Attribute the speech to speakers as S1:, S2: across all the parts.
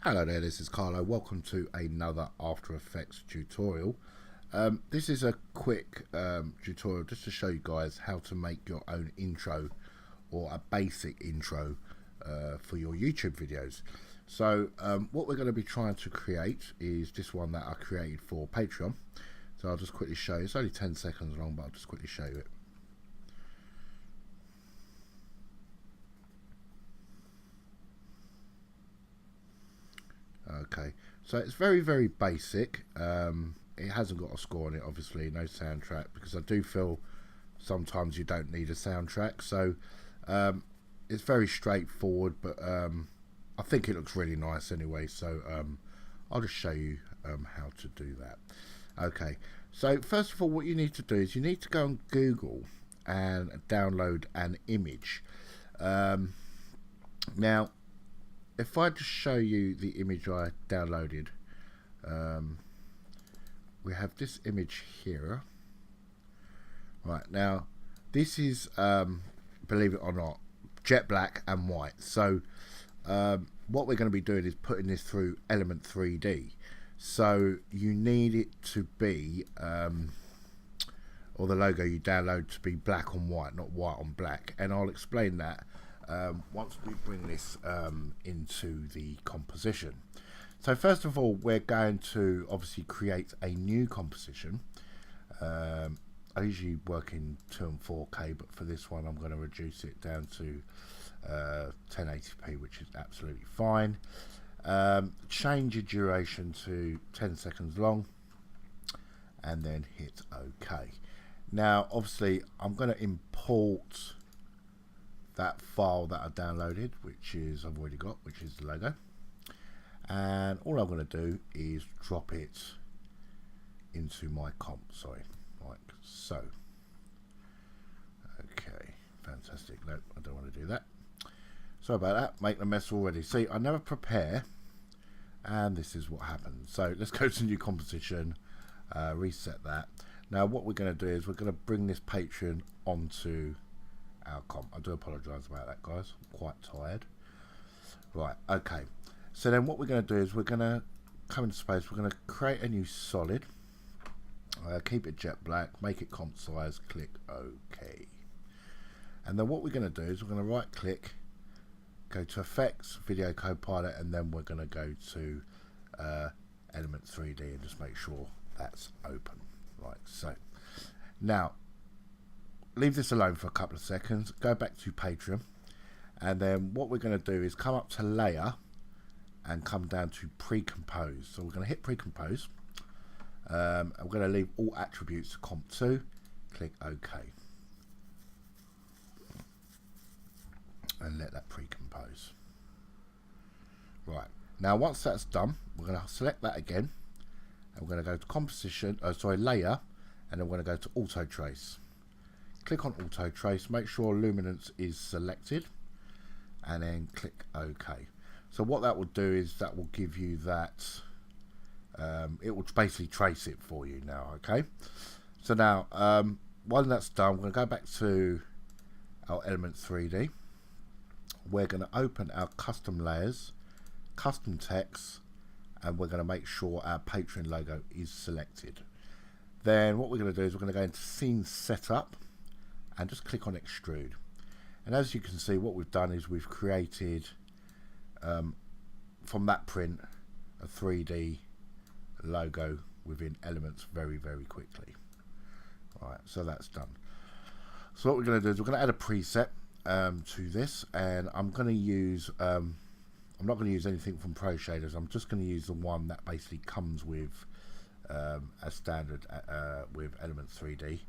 S1: Hello there, this is Carlo. Welcome to another After Effects tutorial. This is a quick tutorial just to show you guys how to make your own intro or a basic intro for your YouTube videos. So what we're going to be trying to create is this one that I created for Patreon. So I'll just quickly show you. It's only 10 seconds long, but I'll just quickly show you it. Okay, so it's very basic. It hasn't got a score on it, obviously, no soundtrack, because I do feel sometimes you don't need a soundtrack. So it's very straightforward, but I think it looks really nice anyway. So I'll just show you how to do that. Okay, so first of all, what you need to do is you need to go on Google and download an image. Now, if I just show you the image I downloaded, we have this image here. Right, now this is, believe it or not, jet black and white. So what we're going to be doing is putting this through Element 3D. So you need it to be, or the logo you download to be black on white, not white on black. And I'll explain that once we bring this into the composition. So first of all, we're going to obviously create a new composition. I usually work in 2 and 4K, but for this one I'm going to reduce it down to 1080p, which is absolutely fine. Change your duration to 10 seconds long and then hit OK. Now obviously I'm going to import that file that I downloaded, which is I've already got, which is the logo, and all I'm going to do is drop it into my comp. Sorry, like so. Okay, fantastic. No, I don't want to do that. Sorry about that. Make the mess already. See, I never prepare, and this is what happens. So let's go to new composition, reset that. Now what we're going to do is we're going to bring this Patreon onto our comp. I do apologise about that, guys. I'm quite tired. Right, okay. So then what we're going to do is we're going to come into space. We're going to create a new solid. Keep it jet black. Make it comp size. Click OK. And then what we're going to do is we're going to right click, go to Effects, Video Copilot, and then we're going to go to Element 3D and just make sure that's open. Like so. Now, leave this alone for a couple of seconds, go back to Patreon, and then what we're going to do is come up to Layer and come down to Pre-Compose. So we're going to hit Pre-Compose, and we're going to leave all attributes to Comp 2, click OK, and let that pre-compose. Right, now once that's done, we're going to select that again, and we're going to go to Composition, Layer, and then we're going to go to Auto Trace. Click on Auto Trace, make sure Luminance is selected, and then click OK. So what that will do is that will give you that, it will basically trace it for you now, okay? So now, when that's done, we're going to go back to our Element 3D. We're going to open our custom layers, custom text, and we're going to make sure our Patreon logo is selected. Then what we're going to do is we're going to go into Scene Setup, and just click on Extrude. And as you can see, what we've done is we've created from that print a 3D logo within Elements very quickly. Right, so that's done. So what we're going to do is we're going to add a preset to this, and I'm going to use I'm not going to use anything from Pro Shaders. I'm just going to use the one that basically comes with as standard with Elements 3D.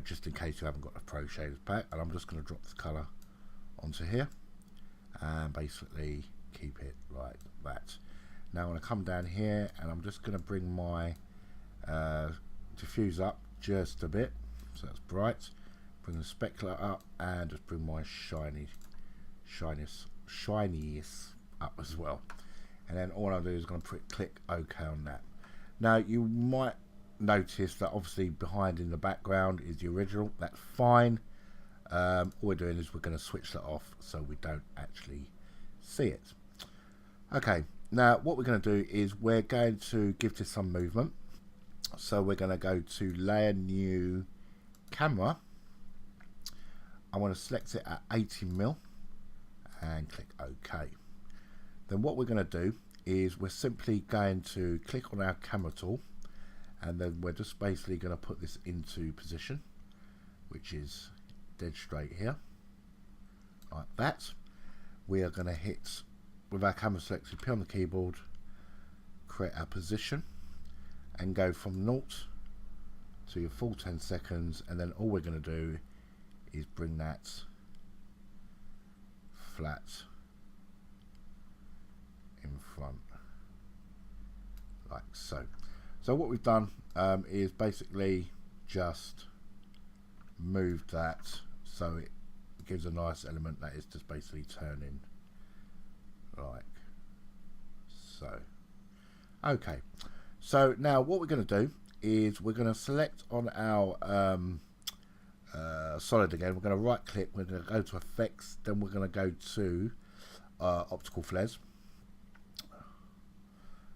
S1: Just in case you haven't got the Pro Shaders pack, and I'm just going to drop the colour onto here and basically keep it like that. Now I'm going to come down here and I'm just going to bring my diffuse up just a bit, so that's bright. Bring the specular up and just bring my shiniest up as well. And then all I'll do is going to click OK on that. Now you might notice that obviously behind in the background is the original. That's fine. All we're doing is we're going to switch that off so we don't actually see it. Okay, Now what we're going to do is we're going to give this some movement. So we're going to go to layer, new, camera. I want to select it at 80mm and click OK. Then what we're going to do is we're simply going to click on our camera tool, and then we're just basically going to put this into position, which is dead straight here, like that. We are going to hit, with our camera selected, P on the keyboard, create our position, and go from 0 to your full 10 seconds, and then all we're going to do is bring that flat in front, like so. So what we've done is basically just moved that so it gives a nice element that is just basically turning like so. Okay, so now what we're going to do is we're going to select on our solid again. We're going to right click, we're going to go to effects, then we're going to go to optical flares.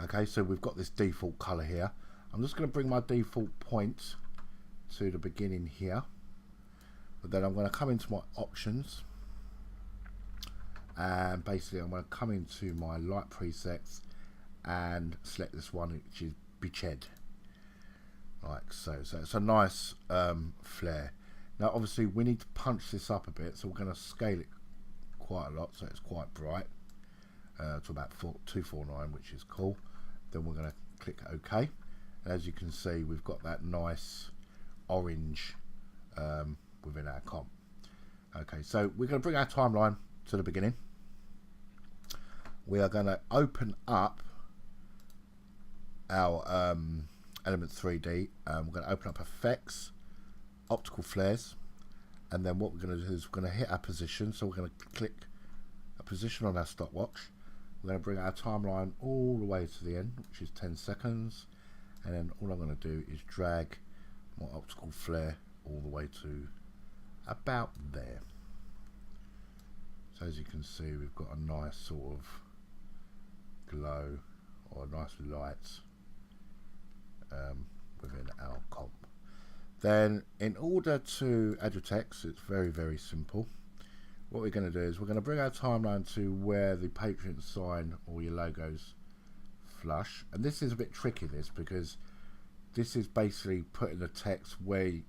S1: Okay, so we've got this default color here. I'm just going to bring my default point to the beginning here, but then I'm going to come into my options, and basically I'm going to come into my light presets and select this one, which is Beached, like so. So it's a nice flare. Now obviously we need to punch this up a bit, so we're going to scale it quite a lot so it's quite bright, to about 249, which is cool. Then we're going to click OK, and as you can see we've got that nice orange within our comp. Okay, so we're going to bring our timeline to the beginning. We are going to open up our Element 3D. We're going to open up effects, optical flares, and then what we're going to do is we're going to hit our position. So we're going to click a position on our stopwatch. We're going to bring our timeline all the way to the end, which is 10 seconds, and then all I'm going to do is drag my optical flare all the way to about there. So as you can see we've got a nice sort of glow, or a nice light within our comp. Then in order to add your text, it's very simple. What we're going to do is we're going to bring our timeline to where the Patreon sign or your logos flush, and this is a bit tricky, this, because this is basically putting the text where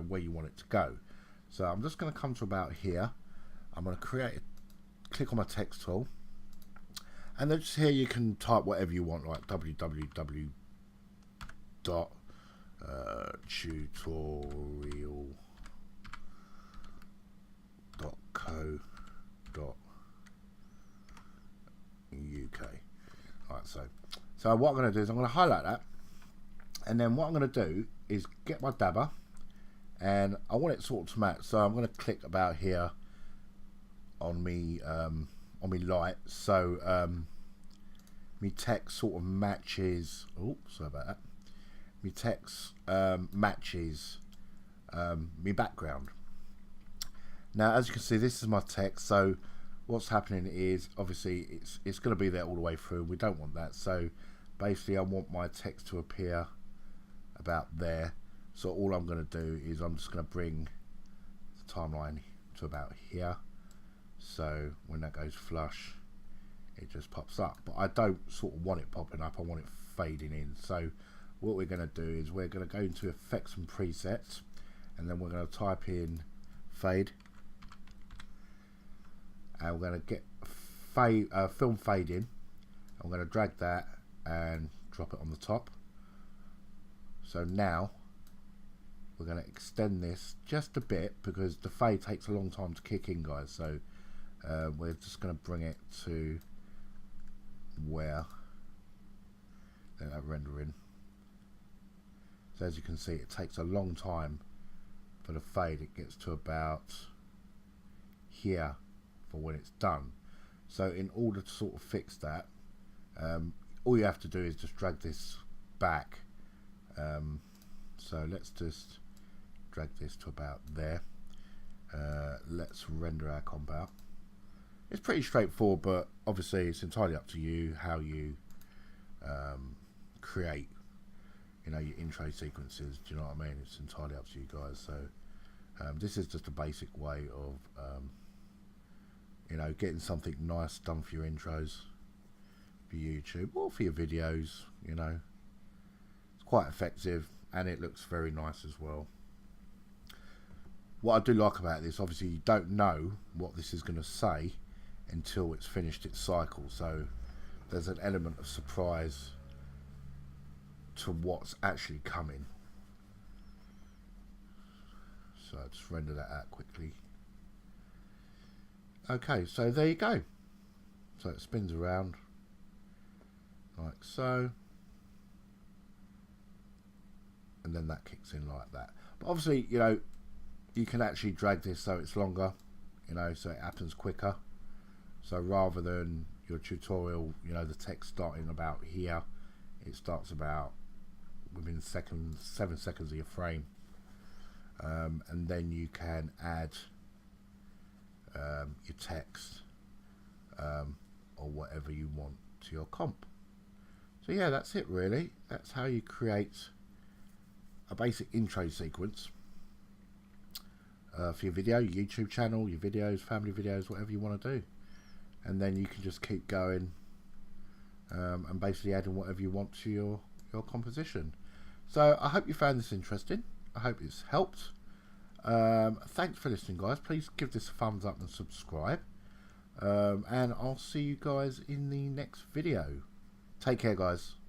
S1: where you want it to go. So I'm just going to come to about here. I'm going to click on my text tool, and then just here you can type whatever you want, like www.tutorial.co.uk. Alright, so what I'm going to do is I'm going to highlight that, and then what I'm going to do is get my dabber, and I want it sort of to match. So I'm going to click about here on me light, so me text sort of matches. Oh, sorry about that. Me text matches me background. Now, as you can see, this is my text. So what's happening is obviously it's going to be there all the way through. We don't want that. So basically, I want my text to appear about there. So all I'm going to do is I'm just going to bring the timeline to about here. So when that goes flush, it just pops up. But I don't sort of want it popping up. I want it fading in. So what we're going to do is we're going to go into effects and presets, and then we're going to type in fade, and we're going to get film fade in. I'm going to drag that and drop it on the top. So now we're going to extend this just a bit because the fade takes a long time to kick in, guys. So we're just going to bring it to where that render in. So as you can see, it takes a long time for the fade. It gets to about here for when it's done. So in order to sort of fix that, all you have to do is just drag this back. So let's just drag this to about there. Let's render our comp out. It's pretty straightforward, but obviously it's entirely up to you how you create, you know, your intro sequences. Do you know what I mean? It's entirely up to you guys. So this is just a basic way of you know, getting something nice done for your intros for YouTube or for your videos. You know, it's quite effective and it looks very nice as well. What I do like about this, obviously you don't know what this is going to say until it's finished its cycle, so there's an element of surprise to what's actually coming. So I'll just render that out quickly. Okay, so there you go. So it spins around like so, and then that kicks in like that. But obviously, you know, you can actually drag this so it's longer, you know, so it happens quicker. So rather than your tutorial, you know, the text starting about here, it starts about within 7 seconds of your frame. And then you can add your text or whatever you want to your comp. So yeah, that's it really. That's how you create a basic intro sequence for your video, your YouTube channel, your videos, family videos, whatever you want to do. And then you can just keep going and basically adding whatever you want to your composition. So I hope you found this interesting. I hope it's helped. Thanks for listening, guys. Please give this a thumbs up and subscribe. And I'll see you guys in the next video. Take care, guys.